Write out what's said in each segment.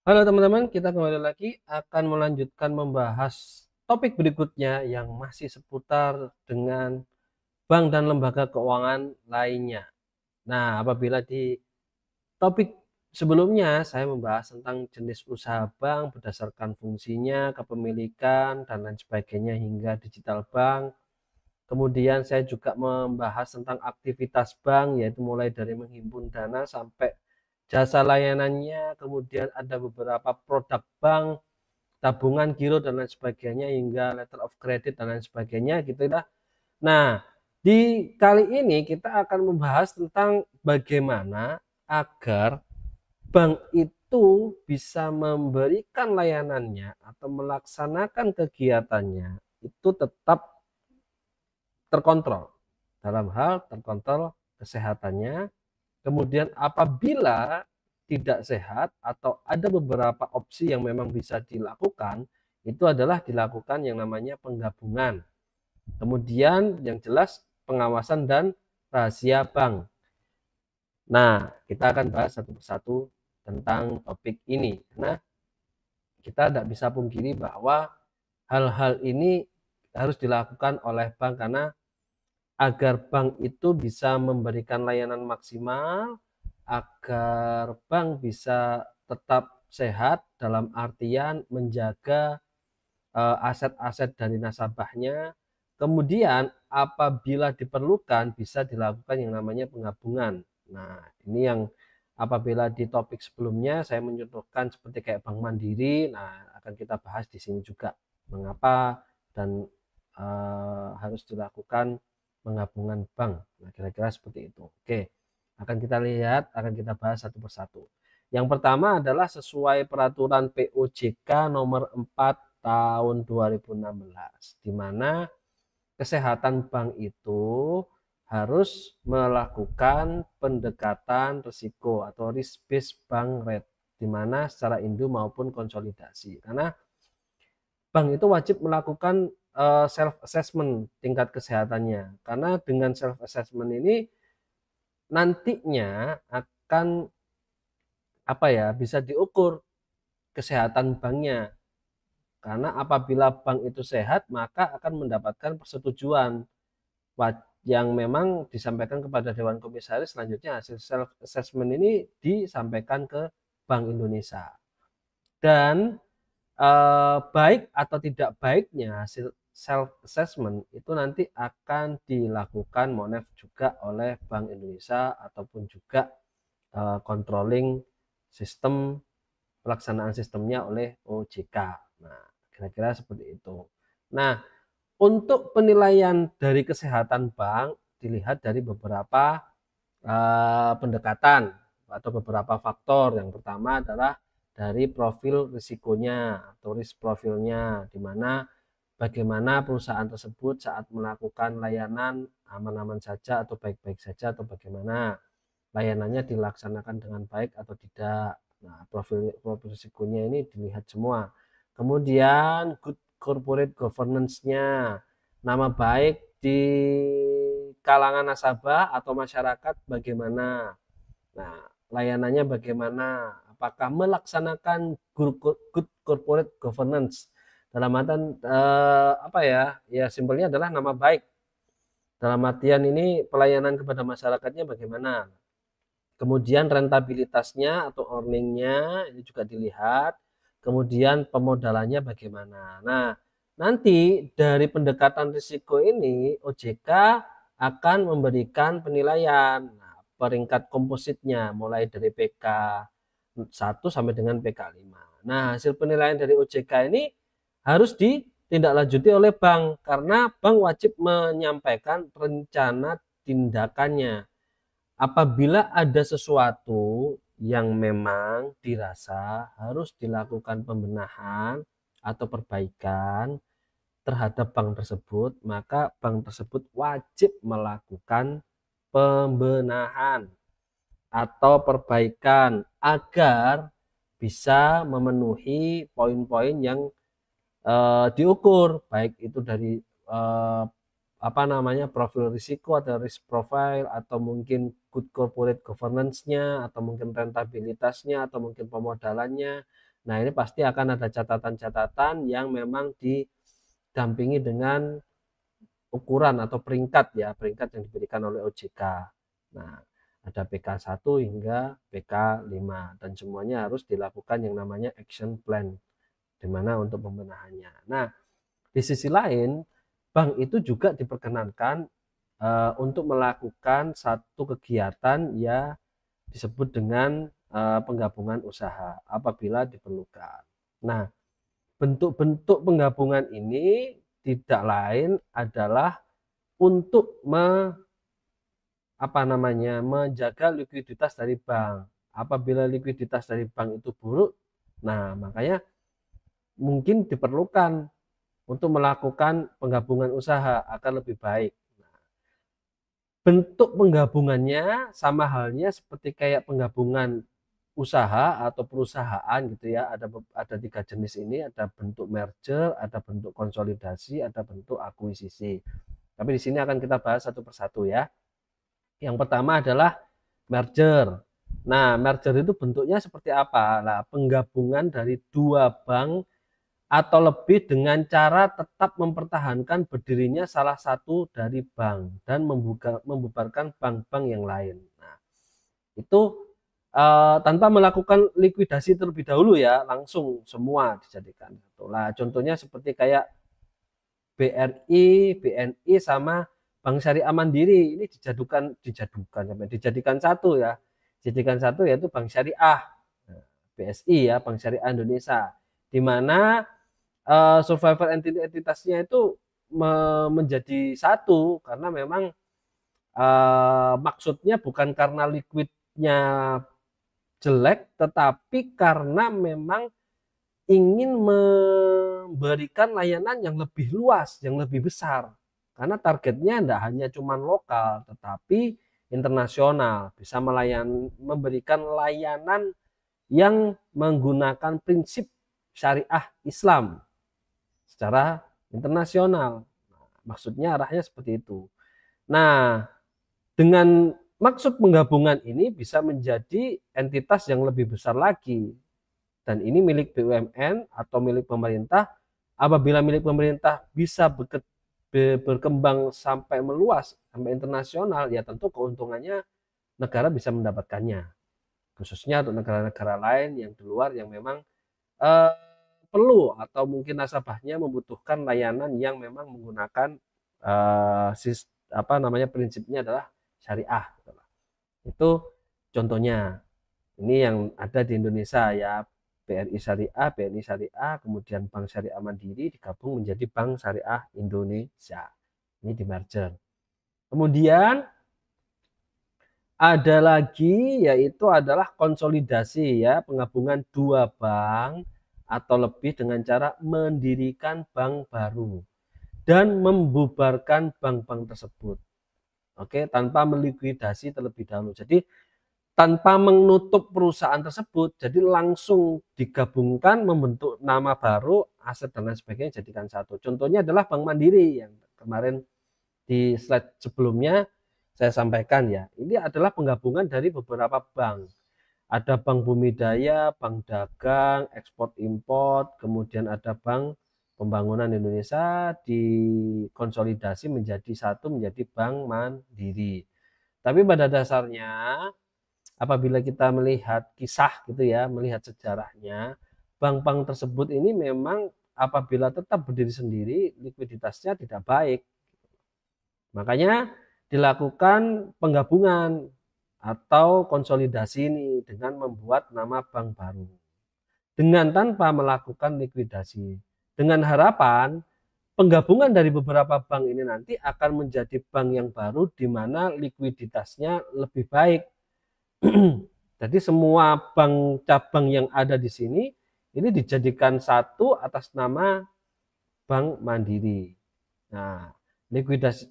Halo teman-teman, kita kembali lagi akan melanjutkan membahas topik berikutnya yang masih seputar dengan bank dan lembaga keuangan lainnya. Nah, apabila di topik sebelumnya saya membahas tentang jenis usaha bank berdasarkan fungsinya, kepemilikan, dan lain sebagainya hingga digital bank. Kemudian saya juga membahas tentang aktivitas bank, yaitu mulai dari menghimpun dana sampai jasa layanannya, kemudian ada beberapa produk bank, tabungan, giro, dan lain sebagainya, hingga letter of credit dan lain sebagainya gitu ya. Nah, di kali ini kita akan membahas tentang bagaimana agar bank itu bisa memberikan layanannya atau melaksanakan kegiatannya itu tetap terkontrol dalam hal terkontrol kesehatannya. Kemudian apabila tidak sehat atau ada beberapa opsi yang memang bisa dilakukan, itu adalah dilakukan yang namanya penggabungan. Kemudian yang jelas pengawasan dan rahasia bank. Nah, kita akan bahas satu persatu tentang topik ini. Karena kita tidak bisa pungkiri bahwa hal-hal ini harus dilakukan oleh bank karena agar bank itu bisa memberikan layanan maksimal, agar bank bisa tetap sehat dalam artian menjaga aset-aset dari nasabahnya. Kemudian apabila diperlukan bisa dilakukan yang namanya penggabungan. Nah, ini yang apabila di topik sebelumnya saya mencontohkan seperti kayak Bank Mandiri, nah akan kita bahas di sini juga mengapa dan harus dilakukan penggabungan bank. Nah, kira-kira seperti itu. Oke, akan kita lihat, akan kita bahas satu persatu. Yang pertama adalah sesuai peraturan POJK nomor 4 tahun 2016, di mana kesehatan bank itu harus melakukan pendekatan risiko atau risk based bank rate, di mana secara indu maupun konsolidasi. Karena bank itu wajib melakukan self assessment tingkat kesehatannya. Karena dengan self assessment ini nantinya akan bisa diukur kesehatan banknya. Karena apabila bank itu sehat, maka akan mendapatkan persetujuan yang memang disampaikan kepada Dewan Komisaris. Selanjutnya hasil self assessment ini disampaikan ke Bank Indonesia. Dan baik atau tidak baiknya hasil self assessment itu nanti akan dilakukan monef juga oleh Bank Indonesia ataupun juga controlling sistem pelaksanaan sistemnya oleh OJK. Nah, kira-kira seperti itu. Nah, untuk penilaian dari kesehatan bank dilihat dari beberapa pendekatan atau beberapa faktor. Yang pertama adalah dari profil risikonya atau risk profilnya, di mana bagaimana perusahaan tersebut saat melakukan layanan aman-aman saja atau baik-baik saja atau bagaimana layanannya dilaksanakan dengan baik atau tidak. Nah, profil risikonya ini dilihat semua. Kemudian good corporate governance-nya, nama baik di kalangan nasabah atau masyarakat bagaimana. Nah, layanannya bagaimana? Apakah melaksanakan good corporate governance? Dalam artian ya simpelnya adalah nama baik. Dalam artian ini pelayanan kepada masyarakatnya bagaimana? Kemudian rentabilitasnya atau earningnya ini juga dilihat. Kemudian pemodalannya bagaimana. Nah, nanti dari pendekatan risiko ini OJK akan memberikan penilaian. Nah, peringkat kompositnya mulai dari PK 1 sampai dengan PK 5. Nah, hasil penilaian dari OJK ini harus ditindaklanjuti oleh bank karena bank wajib menyampaikan rencana tindakannya. Apabila ada sesuatu yang memang dirasa harus dilakukan pembenahan atau perbaikan terhadap bank tersebut, maka bank tersebut wajib melakukan pembenahan atau perbaikan agar bisa memenuhi poin-poin yang diukur, baik itu dari profil risiko atau risk profile, atau mungkin good corporate governance-nya, atau mungkin rentabilitasnya, atau mungkin pemodalannya. Nah, ini pasti akan ada catatan-catatan yang memang didampingi dengan ukuran atau peringkat ya, peringkat yang diberikan oleh OJK. Nah, ada PK1 hingga PK5 dan semuanya harus dilakukan yang namanya action plan di mana untuk pembenahannya. Nah, di sisi lain bank itu juga diperkenankan untuk melakukan satu kegiatan ya disebut dengan penggabungan usaha apabila diperlukan. Nah, bentuk-bentuk penggabungan ini tidak lain adalah untuk menjaga likuiditas dari bank. Apabila likuiditas dari bank itu buruk, nah makanya mungkin diperlukan untuk melakukan penggabungan usaha akan lebih baik. Bentuk penggabungannya sama halnya seperti kayak penggabungan usaha atau perusahaan gitu ya. Ada 3 jenis ini, ada bentuk merger, ada bentuk konsolidasi, ada bentuk akuisisi. Tapi di sini akan kita bahas satu persatu ya. Yang pertama adalah merger. Nah, merger itu bentuknya seperti apa? Nah, penggabungan dari 2 bank atau lebih dengan cara tetap mempertahankan berdirinya salah satu dari bank dan membubarkan bank-bank yang lain. Nah, itu tanpa melakukan likuidasi terlebih dahulu ya, langsung semua dijadikan. Nah, contohnya seperti kayak BRI, BNI sama Bank Syariah Mandiri ini dijadikan satu ya. Dijadikan satu yaitu Bank Syariah. BSI ya, Bank Syariah Indonesia. Di mana survival entitasnya itu menjadi satu karena memang maksudnya bukan karena liquidnya jelek, tetapi karena memang ingin memberikan layanan yang lebih luas, yang lebih besar. Karena targetnya tidak hanya cuma lokal, tetapi internasional, bisa memberikan layanan yang menggunakan prinsip syariah Islam secara internasional. Maksudnya arahnya seperti itu. Nah, dengan maksud penggabungan ini bisa menjadi entitas yang lebih besar lagi. Dan ini milik BUMN atau milik pemerintah. Apabila milik pemerintah bisa berkembang sampai meluas, sampai internasional, ya tentu keuntungannya negara bisa mendapatkannya. Khususnya untuk negara-negara lain yang di luar yang memang perlu atau mungkin nasabahnya membutuhkan layanan yang memang menggunakan prinsipnya adalah syariah. Itu contohnya. Ini yang ada di Indonesia ya, BRI Syariah, BNI Syariah, kemudian Bank Syariah Mandiri digabung menjadi Bank Syariah Indonesia. Ini di merger. Kemudian ada lagi yaitu adalah konsolidasi ya, penggabungan 2 bank atau lebih dengan cara mendirikan bank baru dan membubarkan bank-bank tersebut. Oke, tanpa melikuidasi terlebih dahulu. Jadi tanpa menutup perusahaan tersebut, jadi langsung digabungkan membentuk nama baru, aset dan lain sebagainya jadikan satu. Contohnya adalah Bank Mandiri yang kemarin di slide sebelumnya saya sampaikan ya. Ini adalah penggabungan dari beberapa bank. Ada Bank Bumidaya, Bank Dagang, Ekspor Import, kemudian ada Bank Pembangunan Indonesia dikonsolidasi menjadi satu menjadi Bank Mandiri. Tapi pada dasarnya apabila kita melihat kisah gitu ya, melihat sejarahnya, bank-bank tersebut ini memang apabila tetap berdiri sendiri, likuiditasnya tidak baik. Makanya dilakukan penggabungan atau konsolidasi ini dengan membuat nama bank baru. Dengan tanpa melakukan likuidasi. Dengan harapan penggabungan dari beberapa bank ini nanti akan menjadi bank yang baru di mana likuiditasnya lebih baik. Jadi semua bank cabang yang ada di sini ini dijadikan satu atas nama Bank Mandiri. Nah,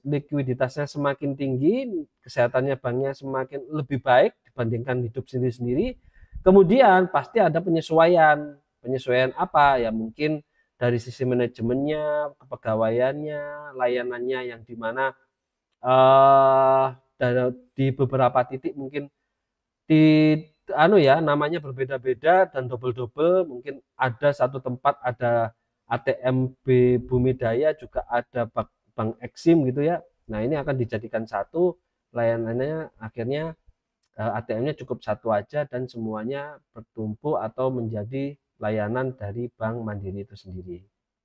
likuiditasnya semakin tinggi, kesehatannya banknya semakin lebih baik dibandingkan hidup sendiri-sendiri. Kemudian pasti ada penyesuaian. Penyesuaian apa? Ya mungkin dari sisi manajemennya, kepegawaiannya, layanannya yang dimana di beberapa titik mungkin namanya berbeda-beda dan double-double, mungkin ada satu tempat ada ATMB Bumidaya, juga ada Bank Exim gitu ya. Nah, ini akan dijadikan satu, layanannya akhirnya ATM-nya cukup satu aja dan semuanya bertumpu atau menjadi layanan dari Bank Mandiri itu sendiri.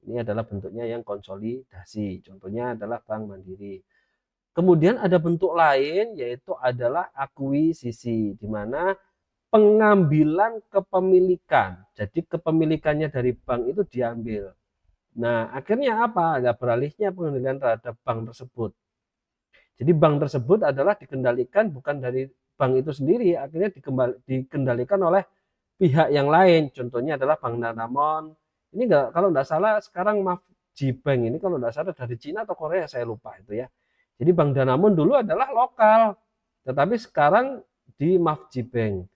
Ini adalah bentuknya yang konsolidasi. Contohnya adalah Bank Mandiri. Kemudian ada bentuk lain yaitu adalah akuisisi, di mana pengambilan kepemilikan. Jadi kepemilikannya dari bank itu diambil. Nah, akhirnya apa? Ada beralihnya pengendalian terhadap bank tersebut. Jadi bank tersebut adalah dikendalikan bukan dari bank itu sendiri, akhirnya dikendalikan oleh pihak yang lain. Contohnya adalah Bank Danamon. Ini kalau nggak salah sekarang Bank ini kalau nggak salah dari Cina atau Korea, saya lupa itu ya. Jadi Bank Danamon dulu adalah lokal, tetapi sekarang di Bank.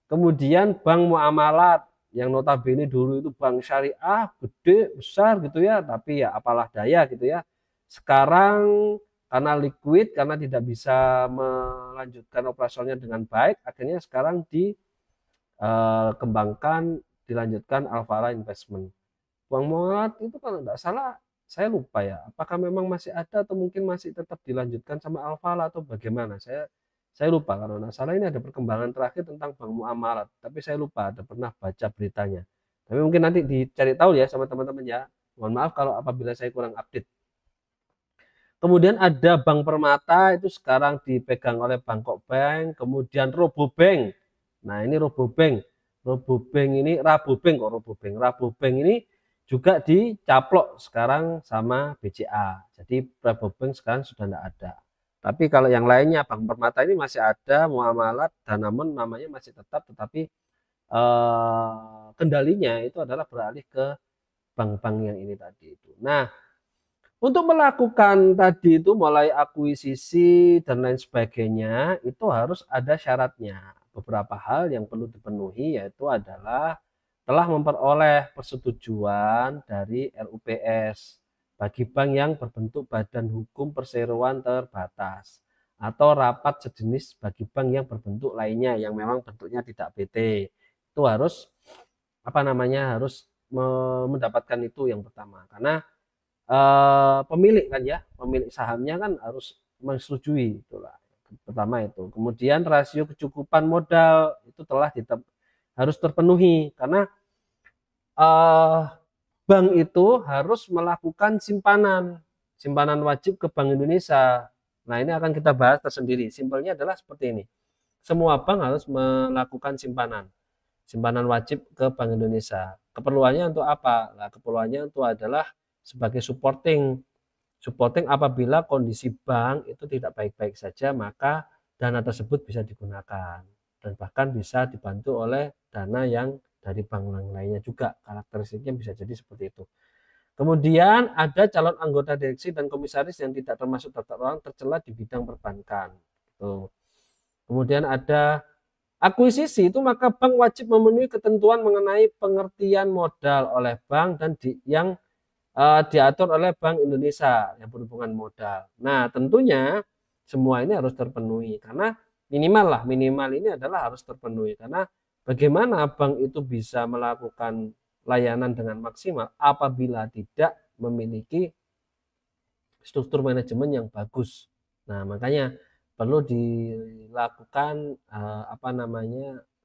Kemudian Bank Muamalat yang notabene dulu itu bank syariah gede besar gitu ya, tapi ya apalah daya gitu ya. Sekarang karena liquid, karena tidak bisa melanjutkan operasionalnya dengan baik, akhirnya sekarang dikembangkan, dilanjutkan Alfara Investment. Bank Muamalat itu kalau tidak salah, saya lupa ya, apakah memang masih ada atau mungkin masih tetap dilanjutkan sama Alfara atau bagaimana? Saya lupa, kalau tidak salah ini ada perkembangan terakhir tentang Bank Muamalat, tapi saya lupa ada pernah baca beritanya. Tapi mungkin nanti dicari tahu ya sama teman-teman ya. Mohon maaf kalau apabila saya kurang update. Kemudian ada Bank Permata, itu sekarang dipegang oleh Bangkok Bank. Kemudian Robobank. Nah, ini Robobank. Rabobank ini juga dicaplok sekarang sama BCA. Jadi Rabobank sekarang sudah tidak ada. Tapi kalau yang lainnya Bank Permata ini masih ada, Muamalat, Danamon namanya masih tetap, tetapi kendalinya itu adalah beralih ke bank-bank yang ini tadi itu. Nah, untuk melakukan tadi itu mulai akuisisi dan lain sebagainya, itu harus ada syaratnya. Beberapa hal yang perlu dipenuhi yaitu adalah telah memperoleh persetujuan dari RUPS bagi bank yang berbentuk badan hukum perseroan terbatas atau rapat sejenis bagi bank yang berbentuk lainnya yang memang bentuknya tidak PT. Itu harus harus mendapatkan itu yang pertama, karena pemilik kan ya, pemilik sahamnya kan harus menyetujui, itulah pertama itu. Kemudian rasio kecukupan modal itu harus terpenuhi, karena bank itu harus melakukan simpanan wajib ke Bank Indonesia. Nah, ini akan kita bahas tersendiri. Simpelnya adalah seperti ini. Semua bank harus melakukan simpanan wajib ke Bank Indonesia. Keperluannya untuk apa? Nah, keperluannya itu adalah sebagai supporting apabila kondisi bank itu tidak baik-baik saja, maka dana tersebut bisa digunakan dan bahkan bisa dibantu oleh dana yang dari bank lainnya juga. Karakteristiknya bisa jadi seperti itu. Kemudian ada calon anggota direksi dan komisaris yang tidak termasuk daftar orang tercela di bidang perbankan. Tuh. Kemudian ada akuisisi, itu maka bank wajib memenuhi ketentuan mengenai pengertian modal oleh bank dan yang diatur oleh Bank Indonesia yang berhubungan modal. Nah, tentunya semua ini harus terpenuhi, karena minimal ini adalah harus terpenuhi, karena bagaimana bank itu bisa melakukan layanan dengan maksimal apabila tidak memiliki struktur manajemen yang bagus. Nah, makanya perlu dilakukan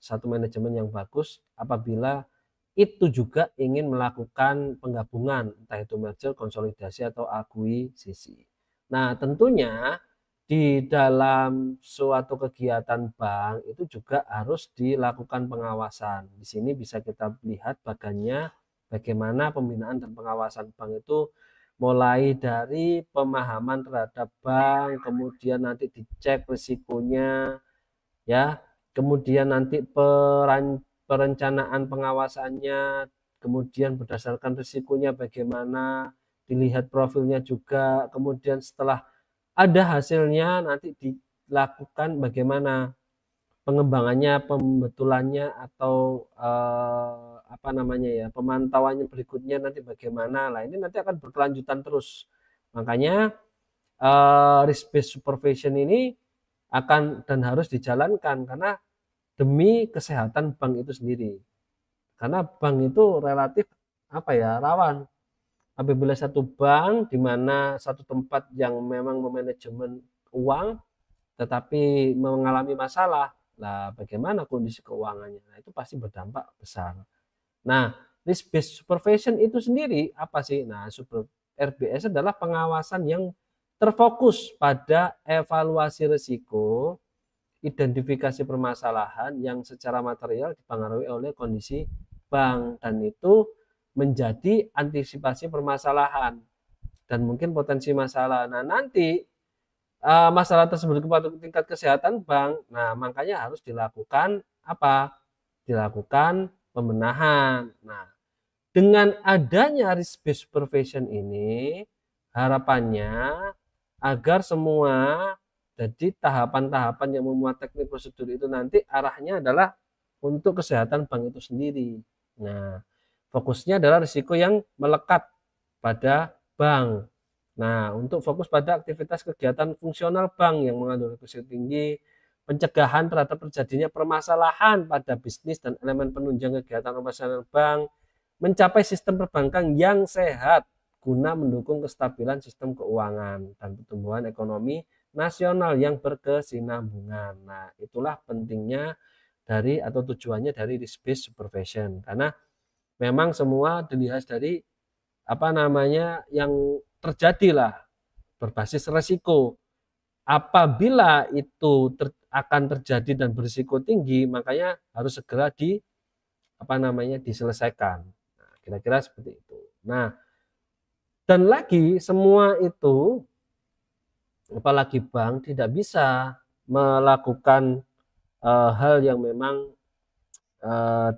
satu manajemen yang bagus apabila itu juga ingin melakukan penggabungan, entah itu merger, konsolidasi, atau akuisisi. Nah, tentunya di dalam suatu kegiatan bank itu juga harus dilakukan pengawasan. Di sini bisa kita lihat bagaimana pembinaan dan pengawasan bank itu mulai dari pemahaman terhadap bank, kemudian nanti dicek risikonya, ya, kemudian nanti perencanaan pengawasannya, kemudian berdasarkan risikonya bagaimana, dilihat profilnya juga, kemudian setelah ada hasilnya nanti dilakukan bagaimana pengembangannya, pembetulannya, atau pemantauannya berikutnya nanti bagaimana. Nah, ini nanti akan berkelanjutan terus. Makanya risk based supervision ini akan dan harus dijalankan, karena demi kesehatan bank itu sendiri. Karena bank itu relatif rawan. Apabila satu bank di mana satu tempat yang memang memanajemen uang tetapi mengalami masalah, lah bagaimana kondisi keuangannya? Nah, itu pasti berdampak besar. Nah, risk based supervision itu sendiri apa sih? Nah, RBS adalah pengawasan yang terfokus pada evaluasi risiko, identifikasi permasalahan yang secara material dipengaruhi oleh kondisi bank, dan itu menjadi antisipasi permasalahan dan mungkin potensi masalah. Nah, nanti masalah tersebut kepada tingkat kesehatan bank, nah makanya harus dilakukan apa? Dilakukan pembenahan. Nah, dengan adanya risk based supervision ini, harapannya agar semua jadi tahapan-tahapan yang memuat teknik prosedur itu nanti arahnya adalah untuk kesehatan bank itu sendiri. Nah, fokusnya adalah risiko yang melekat pada bank. Nah, untuk fokus pada aktivitas kegiatan fungsional bank yang mengandung risiko tinggi, pencegahan terhadap terjadinya permasalahan pada bisnis dan elemen penunjang kegiatan operasional bank, mencapai sistem perbankan yang sehat guna mendukung kestabilan sistem keuangan dan pertumbuhan ekonomi nasional yang berkesinambungan. Nah, itulah pentingnya dari atau tujuannya dari risk based supervision, karena memang semua dilihat dari yang terjadilah berbasis resiko. Apabila itu akan terjadi dan berisiko tinggi, makanya harus segera diselesaikan. Nah, kira-kira seperti itu. Nah, dan lagi semua itu, apalagi bank tidak bisa melakukan hal yang memang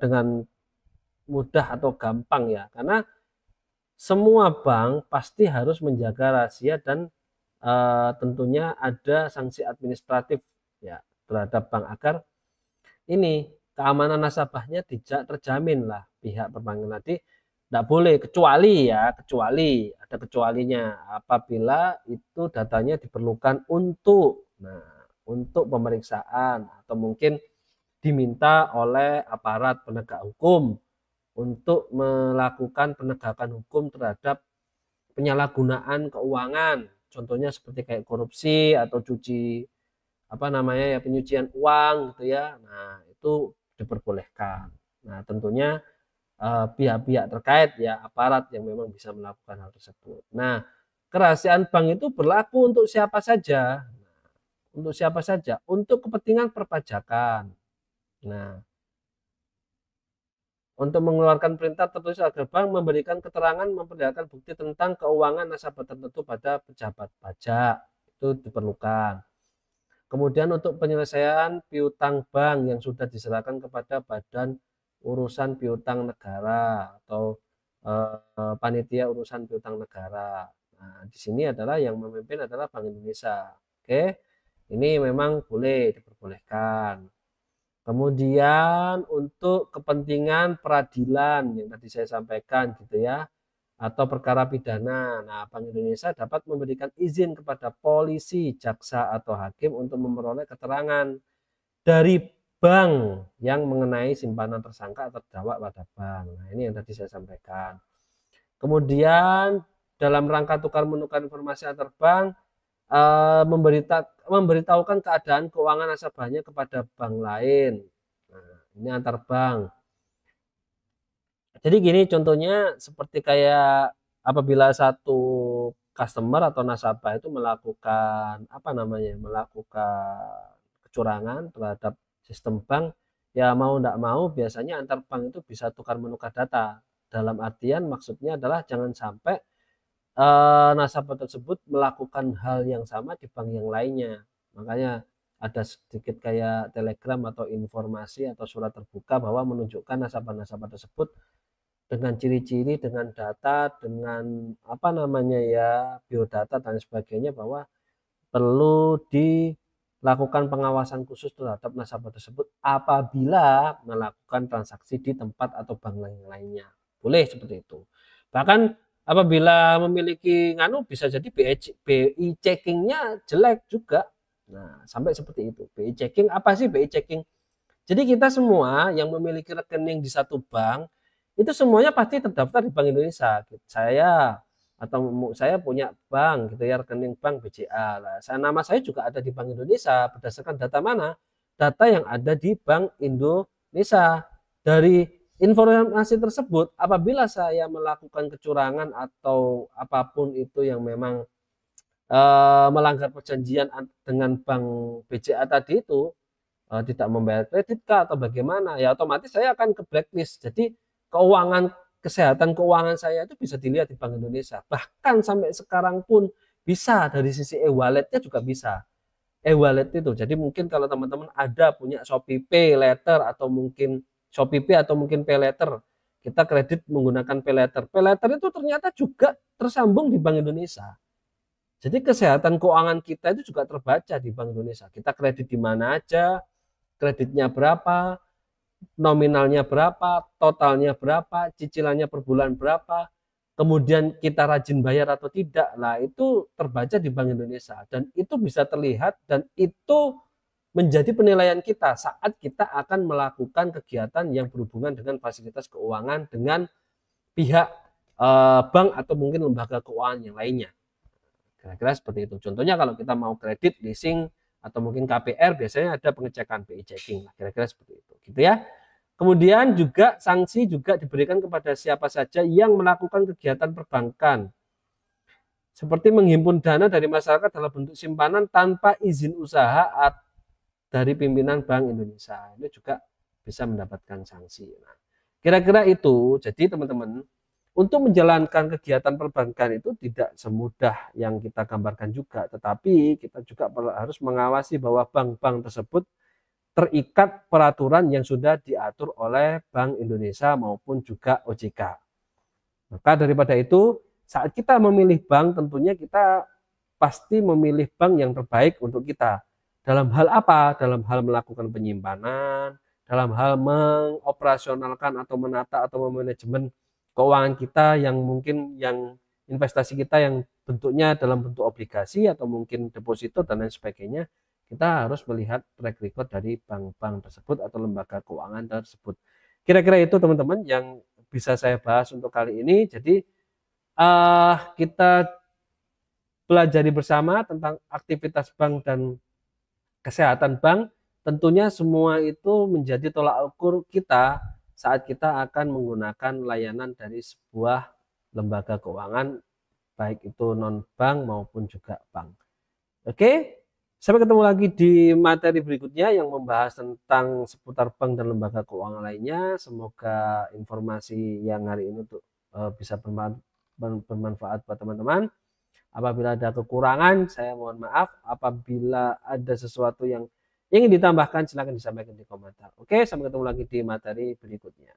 dengan mudah atau gampang ya, karena semua bank pasti harus menjaga rahasia dan tentunya ada sanksi administratif ya terhadap bank agar ini keamanan nasabahnya tidak terjamin lah pihak perbankan. Nanti tidak boleh, kecuali ada kecualinya apabila itu datanya diperlukan untuk pemeriksaan atau mungkin diminta oleh aparat penegak hukum untuk melakukan penegakan hukum terhadap penyalahgunaan keuangan, contohnya seperti kayak korupsi atau penyucian uang gitu ya. Nah, itu diperbolehkan. Nah, tentunya pihak-pihak terkait ya aparat yang memang bisa melakukan hal tersebut. Nah, kerahasiaan bank itu berlaku untuk siapa saja. Untuk siapa saja? Untuk kepentingan perpajakan. Nah, untuk mengeluarkan perintah tertulis agar bank memberikan keterangan memperlihatkan bukti tentang keuangan nasabah tertentu pada pejabat pajak, itu diperlukan. Kemudian untuk penyelesaian piutang bank yang sudah diserahkan kepada Badan Urusan Piutang Negara atau Panitia Urusan Piutang Negara. Nah, di sini adalah yang memimpin adalah Bank Indonesia. Oke, ini memang boleh diperbolehkan. Kemudian untuk kepentingan peradilan yang tadi saya sampaikan gitu ya, atau perkara pidana. Nah, Bank Indonesia dapat memberikan izin kepada polisi, jaksa atau hakim untuk memperoleh keterangan dari bank yang mengenai simpanan tersangka atau terdakwa pada bank. Nah, ini yang tadi saya sampaikan. Kemudian dalam rangka tukar menukar informasi antar bank, memberitahukan keadaan keuangan nasabahnya kepada bank lain. Nah, ini antar bank. Jadi gini contohnya seperti kayak apabila satu customer atau nasabah itu melakukan kecurangan terhadap sistem bank, ya mau tidak mau biasanya antar bank itu bisa tukar menukar data. Dalam artian maksudnya adalah jangan sampai nasabah tersebut melakukan hal yang sama di bank yang lainnya. Makanya ada sedikit kayak telegram atau informasi atau surat terbuka bahwa menunjukkan nasabah-nasabah tersebut dengan ciri-ciri, dengan data, dengan biodata dan sebagainya, bahwa perlu dilakukan pengawasan khusus terhadap nasabah tersebut apabila melakukan transaksi di tempat atau bank lainnya. Boleh seperti itu. Bahkan apabila memiliki bisa jadi BI checking-nya jelek juga. Nah, sampai seperti itu. BI checking apa sih BI checking? Jadi kita semua yang memiliki rekening di satu bank itu semuanya pasti terdaftar di Bank Indonesia. Saya punya bank gitu ya, rekening bank BCA. Lah, nama saya juga ada di Bank Indonesia berdasarkan data mana? Data yang ada di Bank Indonesia. Dari informasi tersebut, apabila saya melakukan kecurangan atau apapun itu yang memang melanggar perjanjian dengan bank BCA tadi itu, tidak membayar kredit kah atau bagaimana, ya otomatis saya akan ke blacklist. Jadi kesehatan keuangan saya itu bisa dilihat di Bank Indonesia. Bahkan sampai sekarang pun bisa dari sisi e-walletnya juga bisa. E-wallet itu, jadi mungkin kalau teman-teman ada punya Shopee Pay Later atau mungkin Shopee Pay atau mungkin Pay Later, kita kredit menggunakan Pay Later. Pay Later itu ternyata juga tersambung di Bank Indonesia. Jadi kesehatan keuangan kita itu juga terbaca di Bank Indonesia. Kita kredit di mana aja, kreditnya berapa, nominalnya berapa, totalnya berapa, cicilannya per bulan berapa, kemudian kita rajin bayar atau tidak. Nah, itu terbaca di Bank Indonesia dan itu bisa terlihat dan itu menjadi penilaian kita saat kita akan melakukan kegiatan yang berhubungan dengan fasilitas keuangan dengan pihak bank atau mungkin lembaga keuangan yang lainnya. Kira-kira seperti itu. Contohnya kalau kita mau kredit, leasing, atau mungkin KPR, biasanya ada pengecekan BI checking. Kira-kira seperti itu. Gitu ya. Kemudian juga sanksi juga diberikan kepada siapa saja yang melakukan kegiatan perbankan. Seperti menghimpun dana dari masyarakat dalam bentuk simpanan tanpa izin usaha dari pimpinan Bank Indonesia. Ini juga bisa mendapatkan sanksi. Nah, kira-kira itu. Jadi teman-teman, untuk menjalankan kegiatan perbankan itu tidak semudah yang kita gambarkan juga, tetapi kita juga harus mengawasi bahwa bank-bank tersebut terikat peraturan yang sudah diatur oleh Bank Indonesia maupun juga OJK. Maka daripada itu, saat kita memilih bank, tentunya kita pasti memilih bank yang terbaik untuk kita. Dalam hal apa? Dalam hal melakukan penyimpanan, dalam hal mengoperasionalkan atau menata atau memanajemen keuangan kita yang mungkin yang investasi kita yang bentuknya dalam bentuk obligasi atau mungkin deposito dan lain sebagainya, kita harus melihat track record dari bank-bank tersebut atau lembaga keuangan tersebut. Kira-kira itu teman-teman yang bisa saya bahas untuk kali ini. Jadi kita pelajari bersama tentang aktivitas bank dan kesehatan bank. Tentunya semua itu menjadi tolak ukur kita saat kita akan menggunakan layanan dari sebuah lembaga keuangan, baik itu non-bank maupun juga bank. Oke, sampai ketemu lagi di materi berikutnya yang membahas tentang seputar bank dan lembaga keuangan lainnya. Semoga informasi yang hari ini bisa bermanfaat buat teman-teman. Apabila ada kekurangan, saya mohon maaf. Apabila ada sesuatu yang ingin ditambahkan, silakan disampaikan di komentar. Oke, sampai ketemu lagi di materi berikutnya.